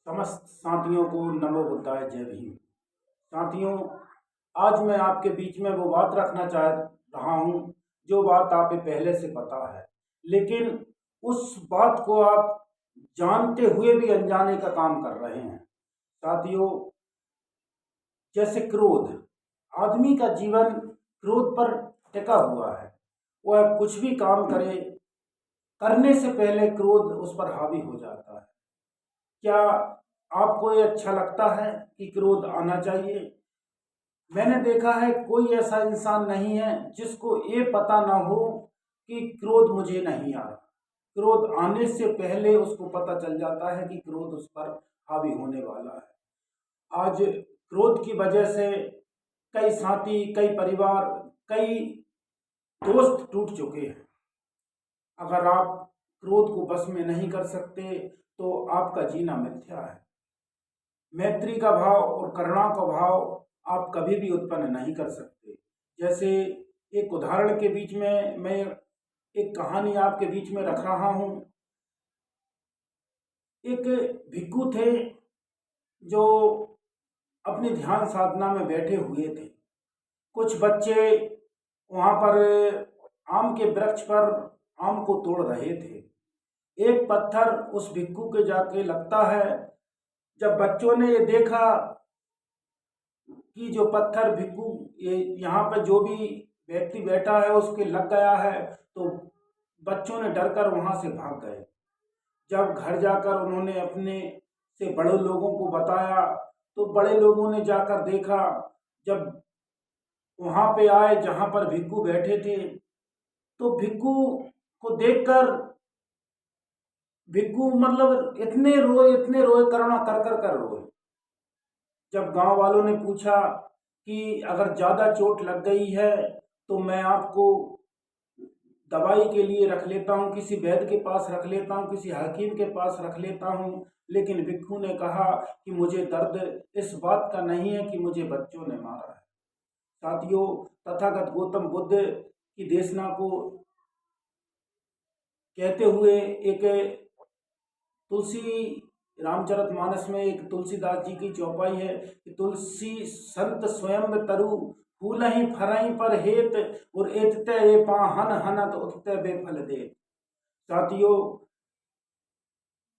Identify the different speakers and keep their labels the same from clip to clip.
Speaker 1: समस्त साथियों को नमो बुद्धाय जय भीम। साथियों, आज मैं आपके बीच में वो बात रखना चाह रहा हूँ जो बात आपको पहले से पता है, लेकिन उस बात को आप जानते हुए भी अनजाने का काम कर रहे हैं। साथियों, जैसे क्रोध, आदमी का जीवन क्रोध पर टिका हुआ है। वह कुछ भी काम करे, करने से पहले क्रोध उस पर हावी हो जाता है। क्या आपको ये अच्छा लगता है कि क्रोध आना चाहिए? मैंने देखा है कोई ऐसा इंसान नहीं है जिसको ये पता ना हो कि क्रोध मुझे नहीं आ रहा। क्रोध आने से पहले उसको पता चल जाता है कि क्रोध उस पर हावी होने वाला है। आज क्रोध की वजह से कई साथी, कई परिवार, कई दोस्त टूट चुके हैं। अगर आप क्रोध को बस में नहीं कर सकते तो आपका जीना मिथ्या है। मैत्री का भाव और करुणा का भाव आप कभी भी उत्पन्न नहीं कर सकते। जैसे एक उदाहरण के बीच में मैं एक कहानी आपके बीच में रख रहा हूँ। एक भिक्षु थे जो अपनी ध्यान साधना में बैठे हुए थे। कुछ बच्चे वहाँ पर आम के वृक्ष पर आम को तोड़ रहे थे। एक पत्थर उस भिक्षु के जाके लगता है। जब बच्चों ने ये देखा कि जो पत्थर भिक्षु यहाँ पर जो भी व्यक्ति बैठा है उसके लग गया है, तो बच्चों ने डरकर वहाँ से भाग गए। जब घर जाकर उन्होंने अपने से बड़े लोगों को बताया तो बड़े लोगों ने जाकर देखा। जब वहाँ पे आए जहाँ पर भिक्षु बैठे थे तो भिक्षु को देखकर भिक्षु मतलब इतने रोए, करुणा कर रोए। जब गांव वालों ने पूछा कि अगर ज़्यादा चोट लग गई है तो मैं आपको दवाई के लिए रख लेता हूँ, किसी वैद्य के पास रख लेता हूँ, किसी हकीम के पास रख लेता हूँ, लेकिन भिक्षु ने कहा कि मुझे दर्द इस बात का नहीं है कि मुझे बच्चों ने मारा है। साथियों, तथागत गौतम बुद्ध की देशना को कहते हुए एक तुलसी रामचरितमानस में एक तुलसीदास जी की चौपाई है कि तुलसी संत स्वयं तरु फूलहि फरहि पर हेत और एतते ये पाहन हनत उत्ते बेफल दे। साथियों,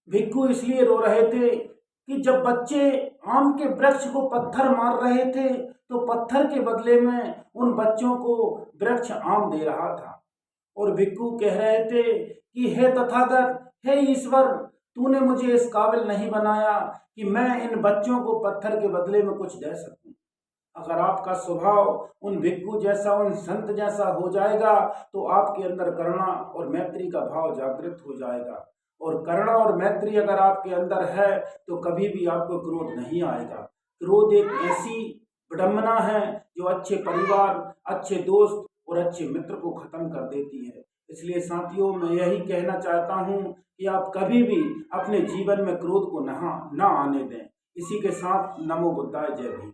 Speaker 1: भिक्षु इसलिए रो रहे थे कि जब बच्चे आम के वृक्ष को पत्थर मार रहे थे तो पत्थर के बदले में उन बच्चों को वृक्ष आम दे रहा था। और भिक्षु कह रहे थे कि हे तथागत, हे ईश्वर, तूने मुझे इस काबिल नहीं बनाया कि मैं इन बच्चों को पत्थर के बदले में कुछ दे सकूं। अगर आपका स्वभाव उन भिक्षु जैसा, उन संत जैसा हो जाएगा तो आपके अंदर करुणा और मैत्री का भाव जागृत हो जाएगा। और करुणा और मैत्री अगर आपके अंदर है तो कभी भी आपको क्रोध नहीं आएगा। क्रोध एक ऐसी विडंबना है जो अच्छे परिवार, अच्छे दोस्त और अच्छे मित्र को खत्म कर देती है। इसलिए साथियों, मैं यही कहना चाहता हूँ कि आप कभी भी अपने जीवन में क्रोध को ना आने दें। इसी के साथ नमो बुद्धाय जय भीम।